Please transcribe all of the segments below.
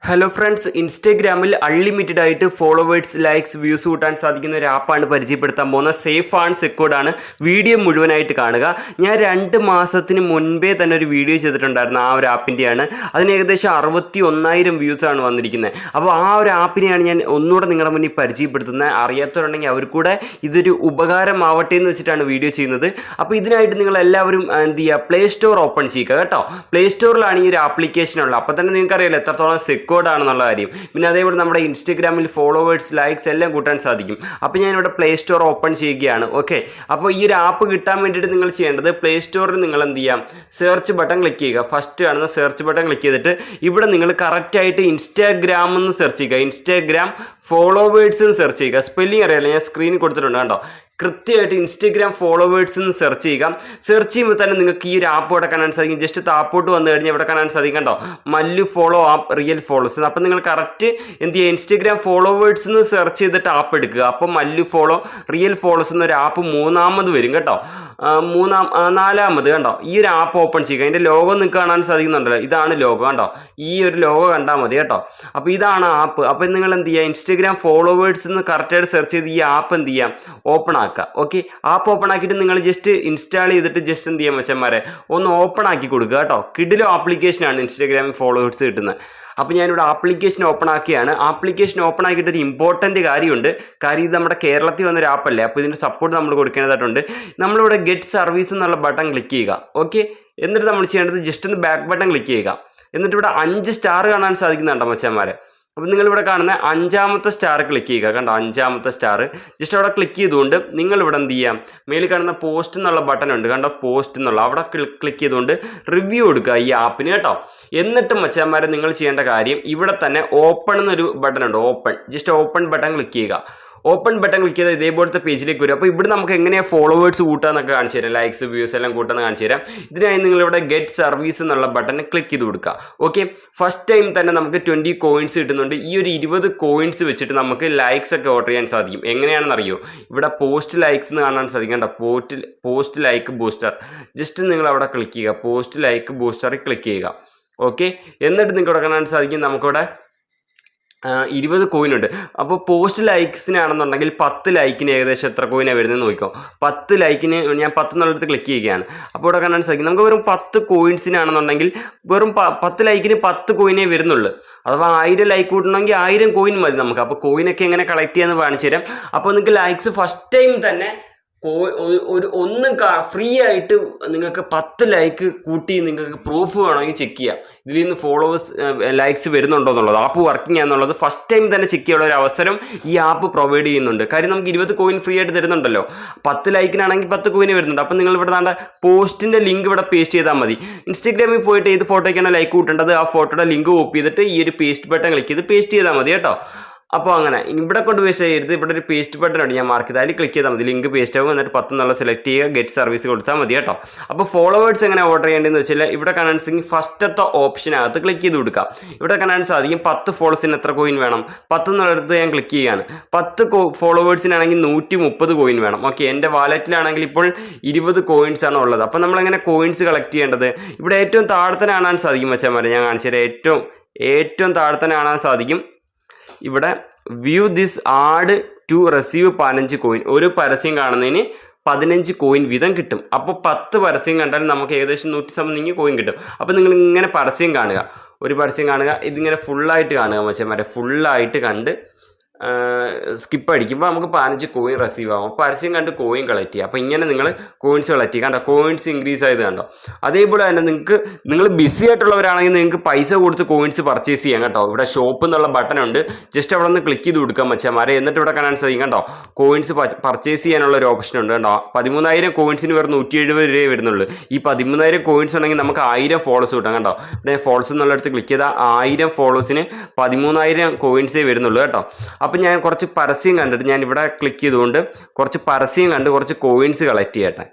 Hello friends, ഇൻസ്റ്റഗ്രാമിൽ unlimited ആയിട്ട് followers, likes, views കൂട്ടാൻ സാധിക്കുന്ന ഒരു ആപ്പാണ് പരിചയപ്പെടുത്താൻ പോകുന്നത്. സേഫ് ആൻഡ് സെക്യൂർഡ് ആണ്. വീഡിയോ മുഴുവനായിട്ട് കാണുക. ഞാൻ 2 മാസത്തിന് മുൻപേ തന്നെ ഒരു വീഡിയോ ചെയ്തിട്ടുണ്ടായിരുന്നു. ആ ഒരു ആപ്പിൻ്റെയാണ്. അതിന് ഏകദേശം 61,000 വ്യൂസാണ് വന്നിരിക്കുന്നത്. അപ്പോൾ ആ ഒരു ആപ്പിനെയാണ് ഞാൻ ഒന്നുകൂടെ നിങ്ങളുടെ മുന്നിൽ പരിചയപ്പെടുത്തുന്നത്. അറിയാത്തവരുണ്ടെങ്കിൽ അവർക്കൂടെ ഇതൊരു ഉപകാരമാവട്ടെ എന്ന് വെച്ചിട്ടാണ് വീഡിയോ ചെയ്യുന്നത്. അപ്പോൾ ഇതിനായിട്ട് നിങ്ങൾ എല്ലാവരും എന്ത് ചെയ്യുക, പ്ലേ സ്റ്റോർ ഓപ്പൺ ചെയ്യുക കേട്ടോ. പ്ലേ സ്റ്റോറിലാണ് ഈ ഒരു ആപ്ലിക്കേഷൻ ഉള്ളത്. അപ്പോൾ തന്നെ നിങ്ങൾക്കറിയാലോ എത്രത്തോളം ആണെന്നുള്ള കാര്യം. പിന്നെ അതേപോലെ നമ്മുടെ ഇൻസ്റ്റഗ്രാമിൽ ഫോളോവേഴ്സ്, ലൈക്സ് എല്ലാം കൂട്ടാൻ സാധിക്കും. അപ്പോൾ ഞാനിവിടെ പ്ലേ സ്റ്റോർ ഓപ്പൺ ചെയ്യുകയാണ്. ഓക്കെ, അപ്പോൾ ഈ ഒരു ആപ്പ് കിട്ടാൻ വേണ്ടിയിട്ട് നിങ്ങൾ ചെയ്യേണ്ടത്, പ്ലേ സ്റ്റോറിൽ നിങ്ങൾ എന്ത് ചെയ്യാം, സെർച്ച് ബട്ടൺ ക്ലിക്ക് ചെയ്യുക. ഫസ്റ്റ് കാണുന്ന സെർച്ച് ബട്ടൺ ക്ലിക്ക് ചെയ്തിട്ട് ഇവിടെ നിങ്ങൾ കറക്റ്റായിട്ട് ഇൻസ്റ്റാഗ്രാം എന്ന് സെർച്ച് ചെയ്യുക. ഇൻസ്റ്റാഗ്രാം ഫോളോവേഴ്സ് എന്ന് സെർച്ച് ചെയ്യുക. സ്പെല്ലിംഗ് അറിയാലോ, ഞാൻ സ്ക്രീനിൽ കൊടുത്തിട്ടുണ്ട് കണ്ടോ. കൃത്യമായിട്ട് ഇൻസ്റ്റഗ്രാം ഫോളോവേഴ്സ് എന്ന് സെർച്ച് ചെയ്യുക. സെർച്ച് ചെയ്യുമ്പോൾ തന്നെ നിങ്ങൾക്ക് ഈ ഒരു ആപ്പ് ഇവിടെ കാണാൻ സാധിക്കും. ജസ്റ്റ് താപ്പോട്ട് വന്നു കഴിഞ്ഞാൽ ഇവിടെ കാണാൻ സാധിക്കും കണ്ടോ, Mallu follow app real followers. അപ്പം നിങ്ങൾ കറക്റ്റ് എന്ത് ചെയ്യുക, ഇൻസ്റ്റഗ്രാം ഫോളോവേഴ്സ് എന്ന് സെർച്ച് ചെയ്തിട്ട് ആപ്പ് എടുക്കുക. അപ്പോൾ മല്ലു ഫോളോ റിയൽ ഫോളോവേഴ്സ് എന്നൊരു ആപ്പ് മൂന്നാമത് വരും കേട്ടോ. നാലാമത് കണ്ടോ, ഈ ഒരു ആപ്പ് ഓപ്പൺ ചെയ്യുക. അതിൻ്റെ ലോഗോ നിങ്ങൾക്ക് കാണാൻ സാധിക്കുന്നുണ്ടല്ലോ, ഇതാണ് ലോഗോ കണ്ടോ. ഈ ഒരു ലോഗോ കണ്ടാൽ മതി കേട്ടോ. അപ്പോൾ ഇതാണ് ആപ്പ്. അപ്പോൾ നിങ്ങൾ എന്ത് ചെയ്യുക, ഇൻസ്റ്റഗ്രാം ഫോളോവേഴ്സ് എന്ന് കറക്റ്റായിട്ട് സെർച്ച് ചെയ്ത് ഈ ആപ്പ് എന്ത് ചെയ്യാം, ഓപ്പൺ ആക്കുക. ഓക്കെ, ആപ്പ് ഓപ്പൺ ആക്കിയിട്ട് നിങ്ങൾ ജസ്റ്റ് ഇൻസ്റ്റാൾ ചെയ്തിട്ട് ജസ്റ്റ് എന്ത് ചെയ്യാൻ മച്ചന്മാരെ ഒന്ന് ഓപ്പൺ ആക്കി കൊടുക്കുക കേട്ടോ. കിഡിലോ ആപ്ലിക്കേഷനാണ് ഇൻസ്റ്റാഗ്രാമിൽ ഫോളോവേഴ്സ് കിട്ടുന്നത്. അപ്പോൾ ഞാനിവിടെ ആപ്ലിക്കേഷൻ ഓപ്പൺ ആക്കിയാണ്. ആപ്ലിക്കേഷൻ ഓപ്പൺ ആക്കിയിട്ട് ഒരു ഇമ്പോർട്ടൻറ്റ് കാര്യമുണ്ട്. കാര്യം ഇത് നമ്മുടെ കേരളത്തിൽ വന്നൊരു ആപ്പല്ലേ, അപ്പോൾ ഇതിൻ്റെ സപ്പോർട്ട് നമ്മൾ കൊടുക്കേണ്ടതായിട്ടുണ്ട്. നമ്മളിവിടെ ഗെറ്റ് സർവീസ് എന്നുള്ള ബട്ടൺ ക്ലിക്ക് ചെയ്യുക. ഓക്കെ, എന്നിട്ട് നമ്മൾ ചെയ്യേണ്ടത് ജസ്റ്റ് ഒന്ന് ബാക്ക് ബട്ടൺ ക്ലിക്ക് ചെയ്യുക. എന്നിട്ട് ഇവിടെ 5 സ്റ്റാർ കാണാൻ സാധിക്കുന്നുണ്ടോ മച്ചന്മാരെ. അപ്പോൾ നിങ്ങളിവിടെ കാണുന്ന 5ാമത്തെ സ്റ്റാർ ക്ലിക്ക് ചെയ്യുക. കണ്ടോ, 5ാമത്തെ സ്റ്റാർ ജസ്റ്റ് അവിടെ ക്ലിക്ക് ചെയ്തുകൊണ്ട് നിങ്ങളിവിടെ എന്ത് ചെയ്യാം, മേലിൽ കാണുന്ന പോസ്റ്റ് എന്നുള്ള ബട്ടൺ ഉണ്ട് കണ്ടോ, പോസ്റ്റ് എന്നുള്ള അവിടെ ക്ലിക്ക് ചെയ്തുകൊണ്ട് റിവ്യൂ കൊടുക്കുക ഈ ആപ്പിന് കേട്ടോ. എന്നിട്ട് മച്ചാന്മാരെ നിങ്ങൾ ചെയ്യേണ്ട കാര്യം, ഇവിടെ തന്നെ ഓപ്പൺ എന്നൊരു ബട്ടൺ ഉണ്ട്, open. Just open button click ചെയ്യുക. ഓപ്പൺ ബട്ടൺ ക്ലിക്ക് ചെയ്താൽ ഇതേപോലത്തെ പേജിലേക്ക് വരും. അപ്പോൾ ഇവിടെ നമുക്ക് എങ്ങനെയാണ് ഫോളോവേഴ്സ് കൂട്ടാന്നൊക്കെ കാണിച്ചു തരാം, ലൈക്സ്, വ്യൂസ് എല്ലാം കൂട്ടാന്ന് കാണിച്ചു തരാം. ഇതിനായി നിങ്ങളിവിടെ ഗെറ്റ് സർവീസ് എന്നുള്ള ബട്ടൺ ക്ലിക്ക് ചെയ്ത് കൊടുക്കുക. ഓക്കെ, ഫസ്റ്റ് ടൈം തന്നെ നമുക്ക് 20 കോയിൻസ് കിട്ടുന്നുണ്ട്. ഈ ഒരു 20 കോയിൻസ് വെച്ചിട്ട് നമുക്ക് ലൈക്സ് ഒക്കെ ഓർഡർ ചെയ്യാൻ സാധിക്കും. എങ്ങനെയാണെന്ന് അറിയോ, ഇവിടെ പോസ്റ്റ് ലൈക്സ് എന്ന് കാണാൻ സാധിക്കും കേട്ടോ. Post like booster. ജസ്റ്റ് നിങ്ങൾ അവിടെ ക്ലിക്ക് ചെയ്യുക, പോസ്റ്റ് ലൈക്ക് ബൂസ്റ്ററിൽ ക്ലിക്ക് ചെയ്യുക. ഓക്കെ, എന്നിട്ട് നിങ്ങൾക്ക് ഇവിടെ കാണാൻ സാധിക്കും നമുക്കിവിടെ 20 കോയിൻ ഉണ്ട്. അപ്പോൾ പോസ്റ്റ് ലൈക്സിനാണെന്നുണ്ടെങ്കിൽ 10 ലൈക്കിന് ഏകദേശം എത്ര കോയിനാണ് വരുന്നത് നോക്കിക്കോ. 10 ലൈക്കിന് ഞാൻ 10 എന്നുള്ളടുത്ത് ക്ലിക്ക് ചെയ്യുകയാണ്. അപ്പോൾ ഇവിടെ കാണാൻ സാധിക്കും നമുക്ക് വെറും 10 കോയിൻസിനാണെന്നുണ്ടെങ്കിൽ വെറും 10 ലൈക്കിന് 10 കോയിനേ വരുന്നുള്ളൂ. അഥവാ 1000 ലൈക്ക് കൂട്ടണമെങ്കിൽ 1000 കോയിൻ മതി നമുക്ക്. അപ്പോൾ കോയിനൊക്കെ എങ്ങനെ കളക്ട് ചെയ്യാമെന്ന് കാണിച്ചു തരാം. അപ്പോൾ നിങ്ങൾക്ക് ലൈക്സ് ഫസ്റ്റ് ടൈം തന്നെ ഫ്രീ ആയിട്ട് നിങ്ങൾക്ക് 10 ലൈക്ക് കൂട്ടി നിങ്ങൾക്ക് പ്രൂഫ് വേണമെങ്കിൽ ചെക്ക് ചെയ്യാം. ഇതിൽ നിന്ന് ഫോളോവേഴ്സ്, ലൈക്സ് വരുന്നുണ്ടോ എന്നുള്ളത്, ആപ്പ് വർക്കിംഗ് ആണെന്നുള്ളത് ഫസ്റ്റ് ടൈം തന്നെ ചെക്ക് ചെയ്യാനുള്ള ഒരു അവസരം ഈ ആപ്പ് പ്രൊവൈഡ് ചെയ്യുന്നുണ്ട്. കാര്യം നമുക്ക് 20 കോയിൻ ഫ്രീ ആയിട്ട് തരുന്നുണ്ടല്ലോ. 10 ലൈക്കിനാണെങ്കിൽ 10 കോയിന് വരുന്നുണ്ട്. അപ്പോൾ നിങ്ങൾ ഇവിടെ വേണ്ട പോസ്റ്റിൻ്റെ ലിങ്ക് ഇവിടെ പേസ്റ്റ് ചെയ്താൽ മതി. ഇൻസ്റ്റാഗ്രാമിൽ പോയിട്ട് ഏത് ഫോട്ടോയ്ക്കാണ് ലൈക്ക് കൂട്ടേണ്ടത്, ആ ഫോട്ടോയുടെ ലിങ്ക് കോപ്പി ചെയ്തിട്ട് ഈ ഒരു പേസ്റ്റ് ബട്ടൺ ക്ലിക്ക് ചെയ്ത് പേസ്റ്റ് ചെയ്താൽ മതി കേട്ടോ. അപ്പോൾ അങ്ങനെ ഇവിടെ കൊണ്ട് പേസ്റ്റ് ചെയ്യരുത്. ഇവിടെ ഒരു പേസ്റ്റ് ബട്ടൺ ഉണ്ട്, ഞാൻ മാർക്ക് ചെയ്ത് അതിൽ ക്ലിക്ക് ചെയ്താൽ മതി. ലിങ്ക് പേസ്റ്റ് ആകും. എന്നിട്ട് 10 എന്നുള്ള സെലക്ട് ചെയ്യുക, ഗെറ്റ് സർവീസ് കൊടുത്താൽ മതി കേട്ടോ. അപ്പോൾ ഫോളോവേഴ്സ് എങ്ങനെ ഓർഡർ ചെയ്യേണ്ടതെന്ന് വെച്ചാൽ ഇവിടെ കാണാൻ സാധിക്കും ഫസ്റ്റത്തെ ഓപ്ഷനകത്ത് ക്ലിക്ക് ചെയ്ത് കൊടുക്കുക. ഇവിടെ കാണാൻ സാധിക്കും 10 ഫോളോവേഴ്സിന് എത്ര കോയിൻ വേണം, 10 എന്നുള്ളടുത്ത് ഞാൻ ക്ലിക്ക് ചെയ്യുകയാണ്. 10 ഫോളോവേഴ്സിനാണെങ്കിൽ 130 കോയിൻ വേണം. ഓക്കെ, എൻ്റെ വാലറ്റിലാണെങ്കിൽ ഇപ്പോൾ 20 കോയിൻസ് ആണ് ഉള്ളത്. അപ്പോൾ നമ്മളെങ്ങനെ കോയിൻസ് കളക്ട് ചെയ്യേണ്ടത്, ഇവിടെ ഏറ്റവും താഴത്തന്നെ കാണാൻ സാധിക്കും മച്ചാന്മാരെ. ഞാൻ കാണിച്ചു തരാം. ഏറ്റവും താഴത്തന്നെ കാണാൻ സാധിക്കും ഇവിടെ view this ad to receive 15 coin. ഒരു പരസ്യം കാണുന്നതിന് 15 കോയിൻ വീതം കിട്ടും. അപ്പോൾ 10 പരസ്യം കണ്ടാൽ നമുക്ക് ഏകദേശം 100 കോയിൻ കിട്ടും. അപ്പോൾ നിങ്ങൾ ഇങ്ങനെ പരസ്യം കാണുക, ഒരു പരസ്യം കാണുക, ഇതിങ്ങനെ ഫുള്ളായിട്ട് കാണുക മച്ചന്മാരെ. ഫുള്ളായിട്ട് കണ്ട് സ്കിപ്പ് അടിക്കുമ്പോൾ നമുക്ക് 15 കോയിൻ റിസീവ് ആകും. പരസ്യം കണ്ട് കോയിൻ കളക്ട് ചെയ്യുക. അപ്പോൾ ഇങ്ങനെ നിങ്ങൾ കോയിൻസ് കളക്ട് ചെയ്യുക. കണ്ടോ, കോയിൻസ് ഇൻക്രീസ് ആയത് കണ്ടോ. അതേപോലെ തന്നെ നിങ്ങൾ ബിസി ആയിട്ടുള്ളവരാണെങ്കിൽ നിങ്ങൾക്ക് പൈസ കൊടുത്ത് കോയിൻസ് പർച്ചേസ് ചെയ്യാം കേട്ടോ. ഇവിടെ ഷോപ്പ് എന്നുള്ള ബട്ടൺ ഉണ്ട്, ജസ്റ്റ് അവിടെ നിന്ന് ക്ലിക്ക് ചെയ്ത് കൊടുക്കാം മച്ചന്മാരെ. എന്നിട്ട് ഇവിടെ കാണാൻ സാധിക്കും കണ്ടോ, കോയിൻസ് പർച്ചേസ് ചെയ്യാനുള്ള ഒരു ഓപ്ഷൻ ഉണ്ട് കണ്ടോ. 13,000 കോയിൻസിന് വെറും 170 രൂപയെ വരുന്നുള്ളൂ. ഈ 13,000 കോയിൻസ് ഉണ്ടെങ്കിൽ നമുക്ക് 1000 ഫോളോസ് കിട്ടാം കണ്ടോ. ഇവിടെ ഫോളോസ് എന്നുള്ളടത്ത് ക്ലിക്ക് ചെയ്താൽ 1000 ഫോളോസിന് 13,000 കോയിൻസേ വരുന്നുള്ളൂ കേട്ടോ. അപ്പോൾ ഞാൻ കുറച്ച് പരസ്യം കണ്ടിട്ട് ഞാൻ ഇവിടെ ക്ലിക്ക് ചെയ്തുകൊണ്ട് കുറച്ച് പരസ്യം കണ്ട് കുറച്ച് കോയിൻസ് കളക്ട് ചെയ്യട്ടെ.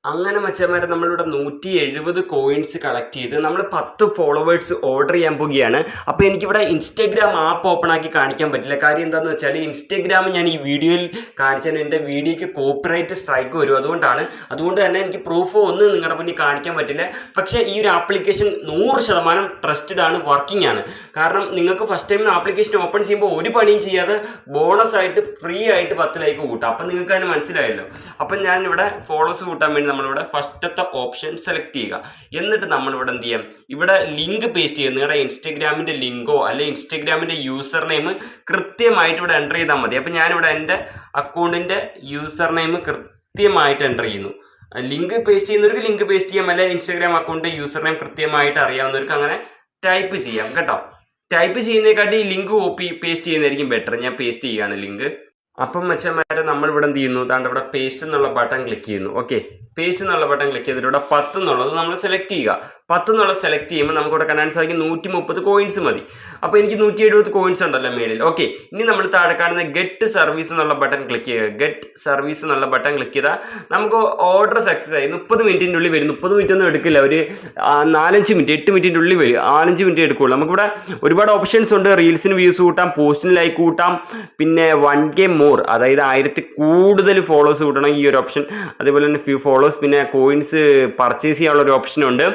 അങ്ങനെ മച്ചന്മാരെ നമ്മളിവിടെ 170 കോയിൻസ് കളക്ട് ചെയ്ത് നമ്മൾ 10 ഫോളോവേഴ്സ് ഓർഡർ ചെയ്യാൻ പോവുകയാണ്. അപ്പോൾ എനിക്കിവിടെ ഇൻസ്റ്റഗ്രാം ആപ്പ് ഓപ്പൺ ആക്കി കാണിക്കാൻ പറ്റില്ല. കാര്യം എന്താണെന്ന് വെച്ചാൽ ഇൻസ്റ്റഗ്രാം ഞാൻ ഈ വീഡിയോയിൽ കാണിച്ചാൽ എൻ്റെ വീഡിയോയ്ക്ക് കോപ്പിറൈറ്റ് സ്ട്രൈക്ക് വരും. അതുകൊണ്ട് തന്നെ എനിക്ക് പ്രൂഫ് ഒന്നും നിങ്ങളുടെ മുന്നിൽ കാണിക്കാൻ പറ്റില്ല. പക്ഷേ ഈ ഒരു ആപ്ലിക്കേഷൻ 100% ട്രസ്റ്റഡ് ആണ്, വർക്കിംഗ് ആണ്. കാരണം നിങ്ങൾക്ക് ഫസ്റ്റ് ടൈം ആപ്ലിക്കേഷൻ ഓപ്പൺ ചെയ്യുമ്പോൾ ഒരു പണിയും ചെയ്യാതെ ബോണസ് ആയിട്ട് ഫ്രീ ആയിട്ട് 10 ലൈക്ക് കൂട്ടാം. അപ്പം നിങ്ങൾക്ക് അതിന് മനസ്സിലായല്ലോ. അപ്പം ഞാനിവിടെ ഫോളോസ് കൂട്ടാൻ വേണ്ടി നമ്മളിവിടെ ഫസ്റ്റത്തെ ഓപ്ഷൻ സെലക്ട് ചെയ്യുക. എന്നിട്ട് നമ്മളിവിടെ എന്ത് ചെയ്യാം, ഇവിടെ ലിങ്ക് പേസ്റ്റ് ചെയ്യുക. നിങ്ങളുടെ ഇൻസ്റ്റഗ്രാമിൻ്റെ ലിങ്കോ അല്ലെങ്കിൽ ഇൻസ്റ്റഗ്രാമിൻ്റെ യൂസർ നെയിം കൃത്യമായിട്ട് ഇവിടെ എൻ്റർ ചെയ്താൽ മതി. അപ്പം ഞാനിവിടെ എൻ്റെ അക്കൗണ്ടിൻ്റെ യൂസർ നെയിം കൃത്യമായിട്ട് എൻ്റർ ചെയ്യുന്നു. ലിങ്ക് പേസ്റ്റ് ചെയ്യുന്നവർക്ക് ലിങ്ക് പേസ്റ്റ് ചെയ്യാം, അല്ലെങ്കിൽ ഇൻസ്റ്റഗ്രാം അക്കൗണ്ടിൻ്റെ യൂസർ നെയിം കൃത്യമായിട്ട് അറിയാവുന്നവർക്ക് അങ്ങനെ ടൈപ്പ് ചെയ്യാം കേട്ടോ. ടൈപ്പ് ചെയ്യുന്നതിനെക്കാട്ടി ലിങ്ക് കോപ്പി പേസ്റ്റ് ചെയ്യുന്നതായിരിക്കും ബെറ്റർ. ഞാൻ പേസ്റ്റ് ചെയ്യുകയാണ് ലിങ്ക്. അപ്പം മച്ചന്മാരെ നമ്മളിവിടെ എന്ത് ചെയ്യുന്നു, താണ്ട് ഇവിടെ പേസ്റ്റ് എന്നുള്ള ബട്ടൺ ക്ലിക്ക് ചെയ്യുന്നു. ഓക്കെ, പേസ്റ്റ് എന്നുള്ള ബട്ടൺ ക്ലിക്ക് ചെയ്തിട്ട് ഇവിടെ 10 എന്നുള്ളത് നമ്മൾ സെലക്ട് ചെയ്യുക. 10 എന്നുള്ളത് സെലക്ട് ചെയ്യുമ്പോൾ നമുക്കിവിടെ കാണാൻ സാധിക്കും 130 കോയിൻസ് മതി. അപ്പോൾ എനിക്ക് 170 കോയിൻസ് ഉണ്ടല്ലോ മേളിൽ. ഓക്കെ, ഇനി നമ്മൾ താഴെ കാണുന്ന ഗെറ്റ് സർവീസ് എന്നുള്ള ബട്ടൺ ക്ലിക്ക് ചെയ്യുക. ഗെറ്റ് സർവീസ് എന്നുള്ള ബട്ടൺ ക്ലിക്ക് ചെയ്താൽ നമുക്ക് ഓർഡർ സക്സസ് ആയി. 30 മിനിറ്റിൻ്റെ ഉള്ളിൽ വരും. 30 മിനിറ്റ് ഒന്നും എടുക്കില്ല, ഒരു 4-5 മിനിറ്റ് 8 മിനിറ്റിൻ്റെ ഉള്ളിൽ വരും. 4-5 മിനിറ്റ് എടുക്കുകയുള്ളൂ. നമുക്കിവിടെ ഒരുപാട് ഓപ്ഷൻസ് ഉണ്ട്. റീൽസിന് വ്യൂസ് കൂട്ടാം, പോസ്റ്റിന് ലൈക്ക് കൂട്ടാം, പിന്നെ 1K മോർ, അതായത് 1000 കൂടുതൽ ഫോളോവേഴ്സ് കൂട്ടണം ഈ ഒരു ഓപ്ഷൻ. അതേപോലെ തന്നെ ഫ്യൂ ഫോളോവേഴ്സ്, പിന്നെ കോയിൻസ് പർച്ചേസ് ചെയ്യാനുള്ള ഒരു ഓപ്ഷൻ ഉണ്ട്.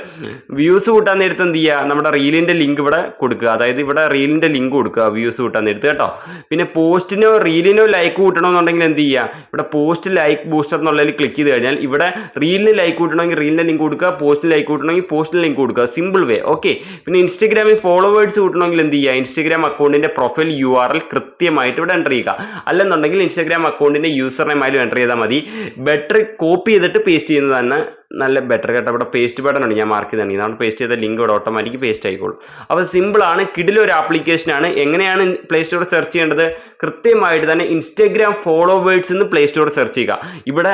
വ്യൂസ് കൂട്ടാൻ നേരത്ത് എന്ത് ചെയ്യുക, നമ്മുടെ റീലിൻ്റെ ലിങ്ക് ഇവിടെ കൊടുക്കുക. അതായത് ഇവിടെ റീലിൻ്റെ ലിങ്ക് കൊടുക്കുക വ്യൂസ് കൂട്ടാൻ നേരത്ത് കേട്ടോ. പിന്നെ പോസ്റ്റിനോ റീലിനോ ലൈക്ക് കൂട്ടണമെന്നുണ്ടെങ്കിൽ എന്ത് ചെയ്യുക, ഇവിടെ പോസ്റ്റ് ലൈക്ക് ബൂസ്റ്റർ എന്നുള്ളതിൽ ക്ലിക്ക് ചെയ്ത് കഴിഞ്ഞാൽ ഇവിടെ റീലിന് ലൈക്ക് കൂട്ടണമെങ്കിൽ റീലിൻ്റെ ലിങ്ക് കൊടുക്കുക, പോസ്റ്റിന് ലൈക്ക് കൂട്ടണമെങ്കിൽ പോസ്റ്റിന് ലിങ്ക് കൊടുക്കുക. Simple way. ഓക്കെ, പിന്നെ ഇൻസ്റ്റഗ്രാമിൽ ഫോളോവേഴ്സ് കൂട്ടണമെങ്കിൽ എന്ത് ചെയ്യുക, ഇൻസ്റ്റഗ്രാം അക്കൗണ്ടിൻ്റെ പ്രൊഫൈൽ URL കൃത്യമായിട്ട് ഇവിടെ എൻ്റർ ചെയ്യുക. അല്ലെന്നുണ്ടെങ്കിൽ ഇൻസ്റ്റഗ്രാം അക്കൗണ്ടിൻ്റെ യൂസർ നെയിം ആയാലും എൻ്റർ ചെയ്താൽ മതി. ബെറ്റർ കോപ്പി ചെയ്തിട്ട് പേസ്റ്റ് ചെയ്യുന്നത് തന്നെ നല്ല ബെറ്റർ കേട്ടോ. ഇവിടെ പേസ്റ്റ് ബട്ടൺ ഉണ്ട്, ഞാൻ മാർക്ക് ചെയ്താണ്. ഇതാണ് പേസ്റ്റ് ചെയ്ത ലിങ്ക് ഇവിടെ ഓട്ടോമാറ്റിക് പേസ്റ്റ് ആയിക്കോളും. അപ്പോൾ സിമ്പിളാണ്, കിടിലൊരു ആപ്ലിക്കേഷനാണ്. എങ്ങനെയാണ് പ്ലേ സ്റ്റോറിൽ സെർച്ച് ചെയ്യേണ്ടത്, കൃത്യമായിട്ട് തന്നെ ഇൻസ്റ്റഗ്രാം ഫോളോവേഴ്സ് എന്ന് പ്ലേ സ്റ്റോറിൽ സെർച്ച് ചെയ്യുക. ഇവിടെ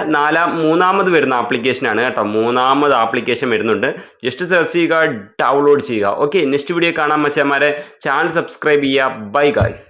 മൂന്നാമത് വരുന്ന ആപ്ലിക്കേഷനാണ് കേട്ടോ. 3ാമത് ആപ്ലിക്കേഷൻ വരുന്നുണ്ട്. ജസ്റ്റ് സെർച്ച് ചെയ്യുക, ഡൗൺലോഡ് ചെയ്യുക. ഓക്കെ, നെക്സ്റ്റ് വീഡിയോ കാണാൻ മച്ചന്മാരെ. ചാനൽ സബ്സ്ക്രൈബ് ചെയ്യുക. Bye guys.